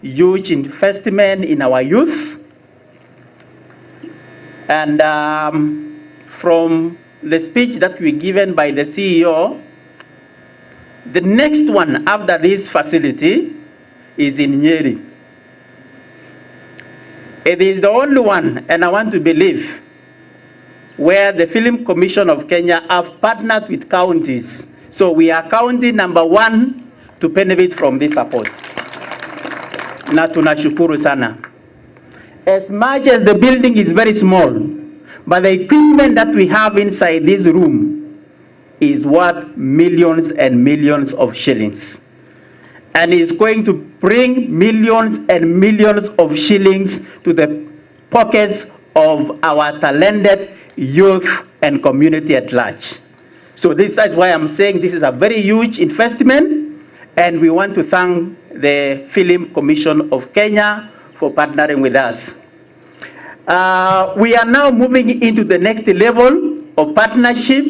huge investment in our youth. And from the speech that we given by the CEO, the next one after this facility is in Nyeri. It is the only one, and I want to believe, where the Film Commission of Kenya have partnered with counties. So we are county number 1 to benefit from this support. Na tunashukuru sana. As much as the building is very small, but the equipment that we have inside this room is worth millions and millions of shillings. And it's going to bring millions and millions of shillings to the pockets of our talented youth and community at large. So this is why I'm saying this is a very huge investment, and we want to thank the Film Commission of Kenya for partnering with us. We are now moving into the next level of partnership,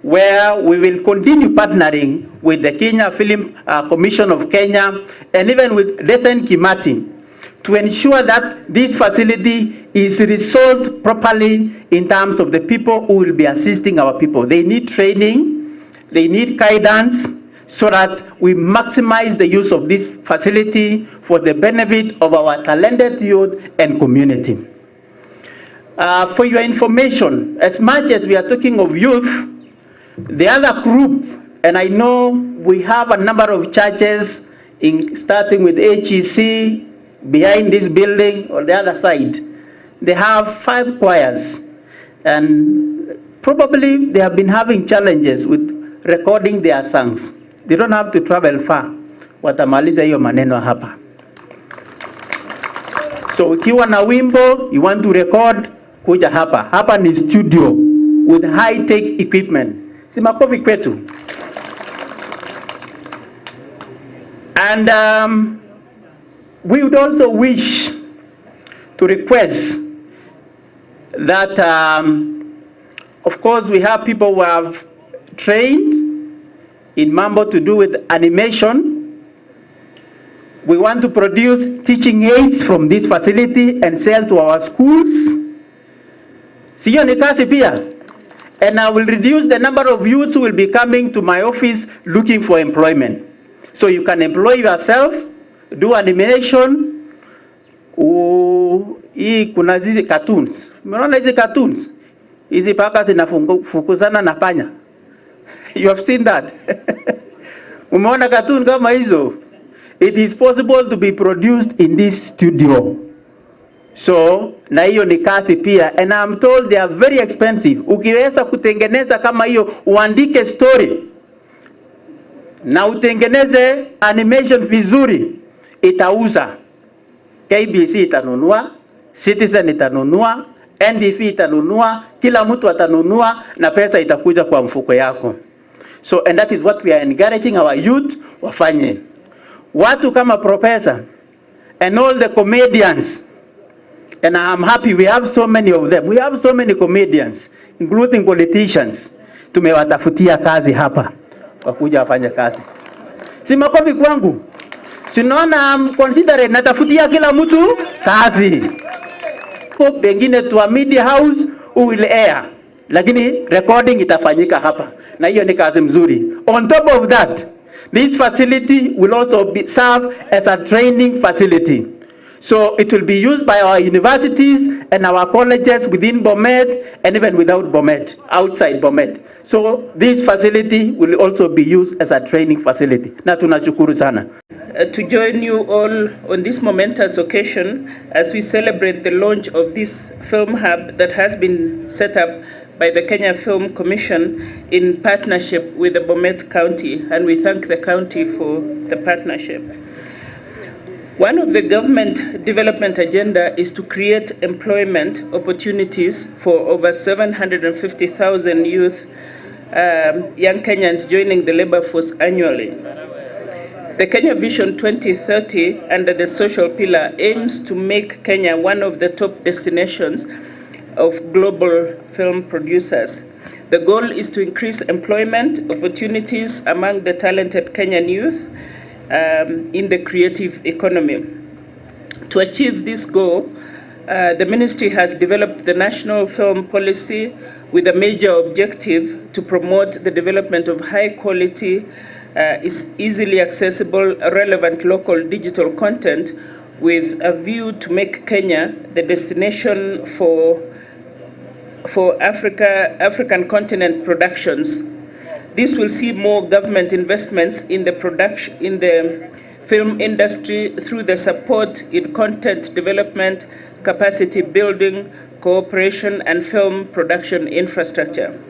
where we will continue partnering with the Kenya Film Commission of Kenya and even with Lethen Kimati to ensure that this facility is resourced properly in terms of the people who will be assisting our people. They need training, they need guidance, so that we maximize the use of this facility for the benefit of our talented youth and community. For your information, as much as we are talking of youth, the other group, and I know we have a number of churches, starting with HEC, behind this building on the other side. They have 5 choirs, and probably they have been having challenges with recording their songs. They don't have to travel far. Watamaliza hiyo maneno hapa. So ukiwa na wimbo, you want to record, kuja hapa. Hapa ni studio with high-tech equipment. Si makofi kwetu. And we would also wish to request that, of course, we have people who have trained in mambo to do with animation. We want to produce teaching aids from this facility and sell to our schools. Siyo ni kazi pia. And I will reduce the number of youths who will be coming to my office looking for employment. So you can employ yourself, do animation. Hii kuna hizi cartoons. Umeona hizi cartoons? Hizi paka zinafukuzana na panya. You have seen that? Umeona cartoon kama hizo? It is possible to be produced in this studio. So, na hiyo ni kazi pia, and I'm told they are very expensive. Ukiweza kutengeneza kama hiyo, uandike story na utengeneze animation vizuri, itauza. KBC itanunua, Citizen itanunua, NDF itanunua, kila mtu atanunua na pesa itakuja kwa mfuko yako. So, and that is what we are encouraging our youth wafanye. Watu kama professor and all the comedians, and I'm happy we have so many of them. We have so many comedians, including politicians. Tumewatafutia kazi hapa. Wakuja wafanye kazi. Si makofi kwangu. Sinaona I'm considering natafutia kila mtu kazi. Pengine to a media house who will air. Lakini recording itafanyika hapa. Na hiyo ni kazi mzuri. On top of that, this facility will also serve as a training facility. So it will be used by our universities and our colleges within Bomet and even without Bomet, outside Bomet. So this facility will also be used as a training facility. Na tunashukuru sana. To join you all on this momentous occasion as we celebrate the launch of this film hub that has been set up by the Kenya Film Commission in partnership with the Bomet County, and we thank the county for the partnership. One of the government development agenda is to create employment opportunities for over 750,000 youth, young Kenyans joining the labor force annually. The Kenya Vision 2030 under the social pillar aims to make Kenya one of the top destinations of global film producers. The goal is to increase employment opportunities among the talented Kenyan youth in the creative economy. To achieve this goal, the ministry has developed the National Film Policy with a major objective to promote the development of high quality, easily accessible, relevant local digital content with a view to make Kenya the destination for African continent productions. This will see more government investments in the film industry through the support in content development, capacity building, cooperation, and film production infrastructure.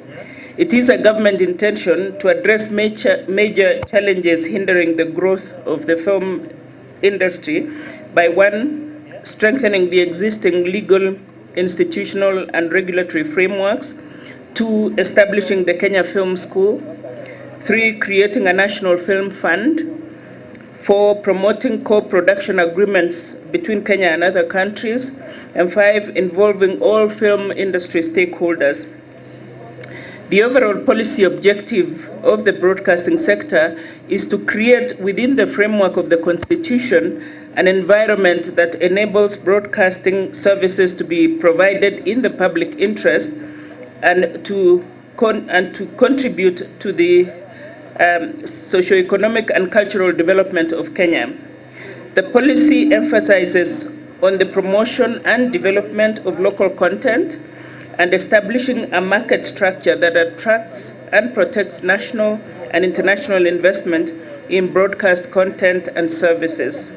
It is a government intention to address major challenges hindering the growth of the film industry by 1, strengthening the existing legal, institutional, and regulatory frameworks, 2, establishing the Kenya Film School, 3, creating a national film fund, 4, promoting co-production agreements between Kenya and other countries, and 5, involving all film industry stakeholders. The overall policy objective of the broadcasting sector is to create within the framework of the Constitution an environment that enables broadcasting services to be provided in the public interest and to contribute to the socio-economic and cultural development of Kenya. The policy emphasizes on the promotion and development of local content and establishing a market structure that attracts and protects national and international investment in broadcast content and services.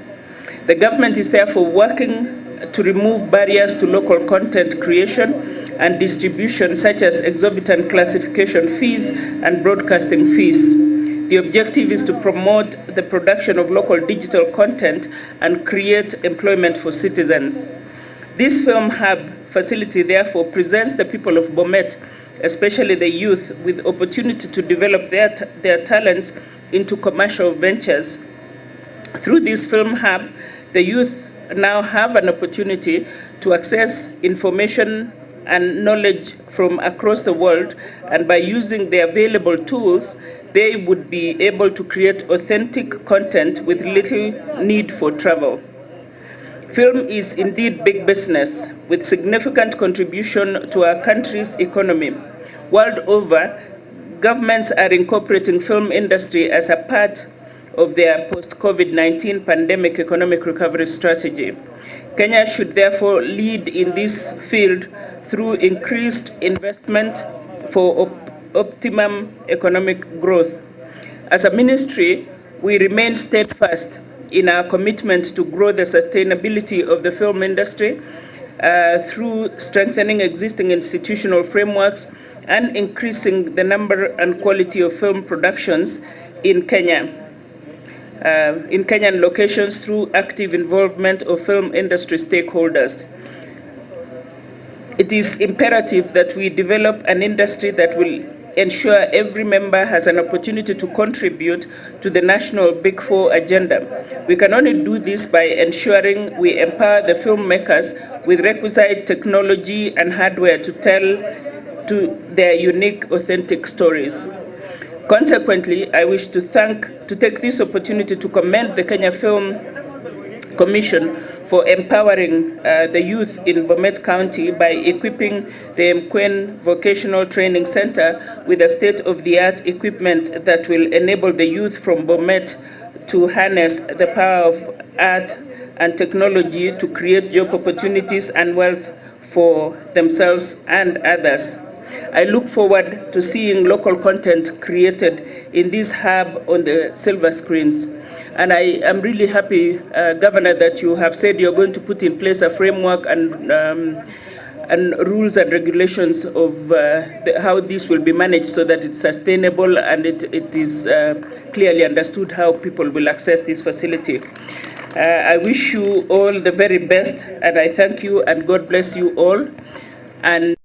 The government is therefore working to remove barriers to local content creation and distribution, such as exorbitant classification fees and broadcasting fees. The objective is to promote the production of local digital content and create employment for citizens. This film hub facility therefore presents the people of Bomet, especially the youth, with opportunity to develop their talents into commercial ventures. Through this film hub, the youth now have an opportunity to access information and knowledge from across the world, and by using the available tools, they would be able to create authentic content with little need for travel. Film is indeed big business with significant contribution to our country's economy. World over, governments are incorporating film industry as a part of their post-COVID-19 pandemic economic recovery strategy. Kenya should therefore lead in this field through increased investment for optimum economic growth. As a ministry, we remain steadfast in our commitment to grow the sustainability of the film industry through strengthening existing institutional frameworks and increasing the number and quality of film productions in Kenya. In Kenyan locations through active involvement of film industry stakeholders. It is imperative that we develop an industry that will ensure every member has an opportunity to contribute to the national Big Four agenda. We can only do this by ensuring we empower the filmmakers with requisite technology and hardware to tell their unique, authentic stories. Consequently, I wish to take this opportunity to commend the Kenya Film Commission for empowering the youth in Bomet County by equipping the Mkwen Vocational Training Center with a state-of-the-art equipment that will enable the youth from Bomet to harness the power of art and technology to create job opportunities and wealth for themselves and others. I look forward to seeing local content created in this hub on the silver screens. And I am really happy, Governor, that you have said you're going to put in place a framework and rules and regulations of how this will be managed so that it's sustainable and it is clearly understood how people will access this facility. I wish you all the very best, and I thank you, and God bless you all. And